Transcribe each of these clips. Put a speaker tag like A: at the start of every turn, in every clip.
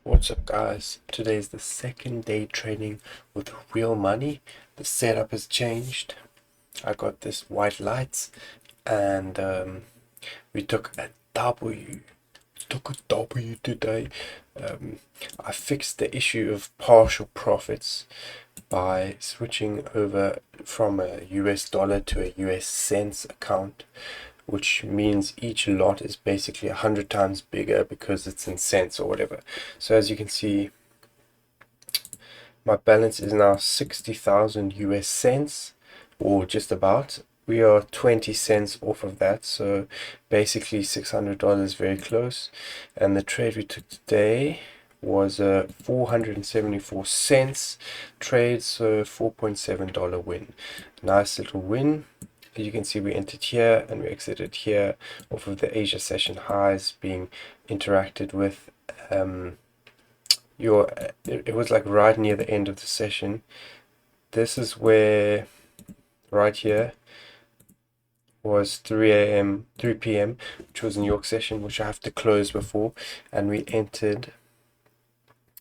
A: What's up, guys? Today is the second day trading with real money. The setup has changed. I got this white lights and we took a W. Took a W today. I fixed the issue of partial profits by switching over from a US dollar to a US cents account, which means each lot is basically 100 times bigger because it's in cents or whatever. So as you can see, my balance is now 60,000 US cents, or just about. We are 20 cents off of that, so basically $600, very close. And the trade we took today was a 474 cents trade, so $4.7 win. Nice little win. As you can see, we entered here and we exited here off of the Asia session highs being interacted with. It was like right near the end of the session. This is where right here was 3 p.m, which was New York session, which I have to close before, and we entered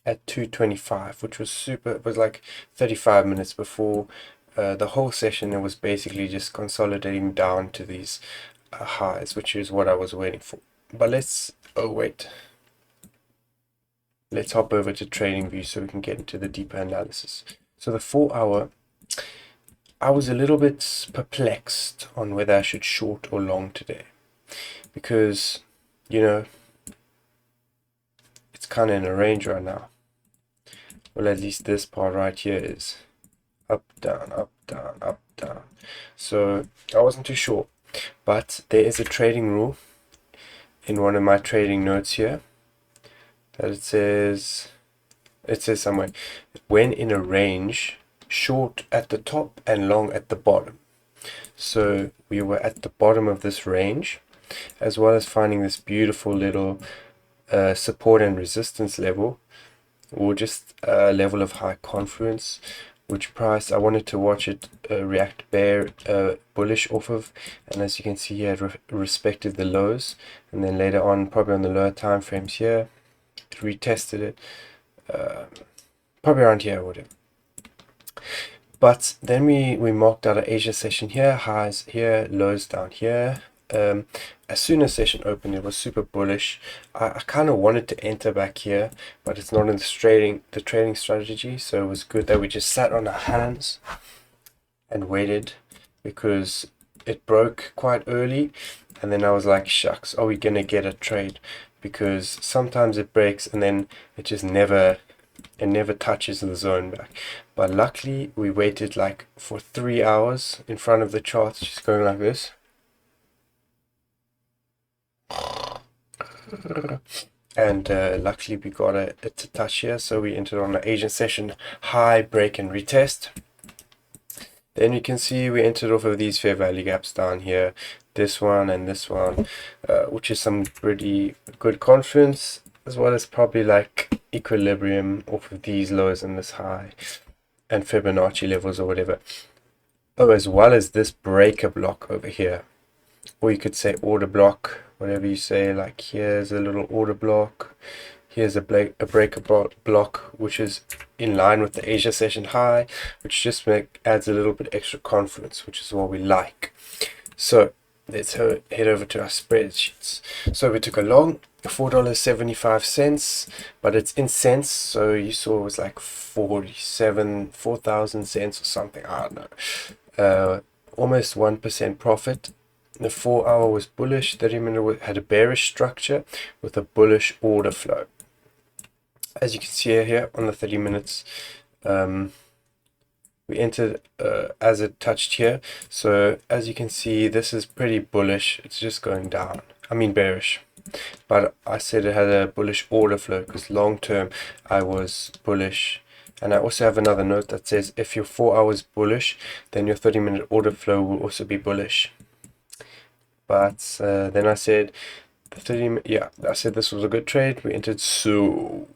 A: at 2:25, which was super. It was like 35 minutes before the whole session. It was basically just consolidating down to these highs, which is what I was waiting for. But let's hop over to TradingView so we can get into the deeper analysis. So the 4-hour, I was a little bit perplexed on whether I should short or long today, because it's kind of in a range right now. Well, at least this part right here is up, down, up, down, up, down. So I wasn't too sure, but there is a trading rule in one of my trading notes here that it says somewhere, when in a range, short at the top and long at the bottom. So we were at the bottom of this range, as well as finding this beautiful little support and resistance level, or just a level of high confluence, which price I wanted to watch it react bullish off of. And as you can see here, it respected the lows, and then later on, probably on the lower time frames here, it retested it, probably around here or whatever. But then we marked out an Asia session here, highs here, lows down here. As soon as session opened, it was super bullish. I kind of wanted to enter back here, but it's not in the trading strategy, so it was good that we just sat on our hands and waited, because it broke quite early, and then I was like, shucks, are we gonna get a trade? Because sometimes it breaks and then it just never touches the zone back. But luckily we waited like for 3 hours in front of the charts, just going like this, and luckily we got it to touch here, so we entered on the Asian session high, break and retest. Then you can see we entered off of these fair value gaps down here, this one and this one, which is some pretty good confidence, as well as probably like equilibrium off of these lows and this high, and Fibonacci levels or whatever. Oh, as well as this breaker block over here, or you could say order block, whatever you say. Like here's a little order block, here's a breaker block, which is in line with the Asia session high, which just adds a little bit extra confidence, which is what we like. So let's head over to our spreadsheets. So we took a long $4.75, but it's in cents, so you saw it was like 4,000 cents or something, I don't know. Almost 1% profit. The 4-hour was bullish, 30-minute had a bearish structure with a bullish order flow. As you can see here on the 30 minutes, we entered as it touched here. So as you can see, this is pretty bullish. It's just going down. I mean bearish. But I said it had a bullish order flow because long term I was bullish. And I also have another note that says if your 4 hours bullish, then your 30-minute order flow will also be bullish. But then I said I said this was a good trade. We entered so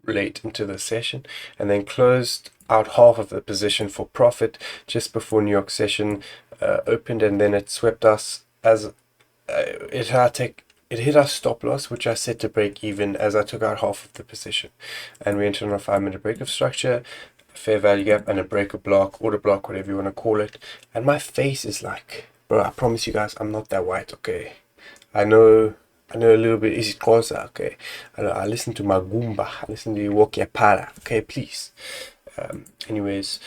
A: late into the session and then closed out half of the position for profit just before New York session opened, and then it swept us as it it hit our stop loss, which I set to break even as I took out half of the position, and we entered on a 5-minute break of structure, fair value gap, and a breaker block, order block, whatever you want to call it. And my face is like, bro, I promise you guys, I'm not that white, okay? I know a little bit is Xhosa, okay? I listen to Magumba, I listen to Wokiapara, okay, please. Anyways,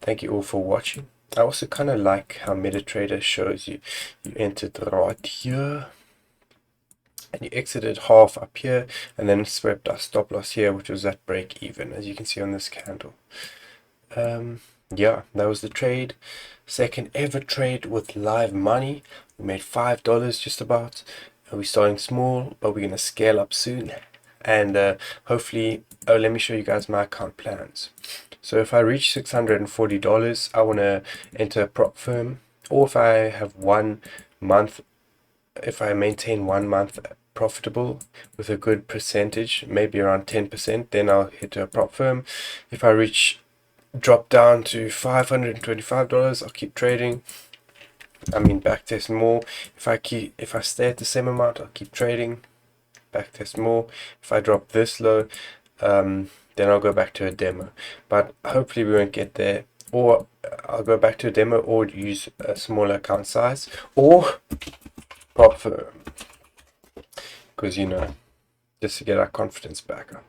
A: thank you all for watching. I also kind of like how MetaTrader shows you entered right here and you exited half up here and then swept our stop loss here, which was at break even, as you can see on this candle. Yeah, that was the trade. Second ever trade with live money. We made $5 just about. We're starting small, but we're going to scale up soon. And hopefully, oh, let me show you guys my account plans. So if I reach $640, I want to enter a prop firm. Or if I have 1 month, if I maintain 1 month profitable with a good percentage, maybe around 10%, then I'll hit a prop firm. If I drop down to $525, I'll keep trading. I mean, backtest more. If I stay at the same amount, I'll keep trading, backtest more. If I drop this low, then I'll go back to a demo, but hopefully we won't get there. Or I'll go back to a demo or use a smaller account size or prop firm, because just to get our confidence back up.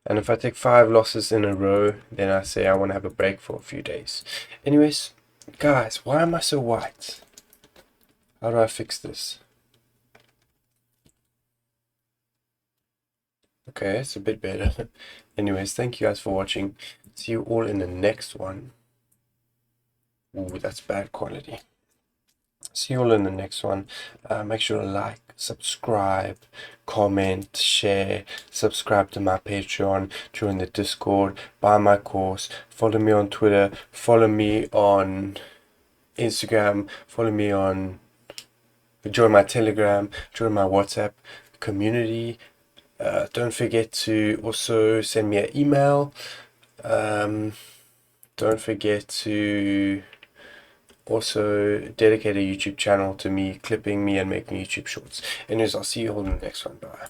A: And if I take 5 losses in a row, then I say I want to have a break for a few days. Anyways, guys, why am I so white? How do I fix this? Okay, it's a bit better. Anyways, thank you guys for watching. See you all in the next one. Ooh, that's bad quality. See you all in the next one. Make sure to like, subscribe, comment, share, subscribe to my Patreon, join the Discord, buy my course, follow me on Twitter, follow me on Instagram, join my Telegram, join my WhatsApp community. Don't forget to also send me an email. Don't forget to also dedicate a YouTube channel to me, clipping me and making YouTube shorts. Anyways, I'll see you all in the next one. Bye.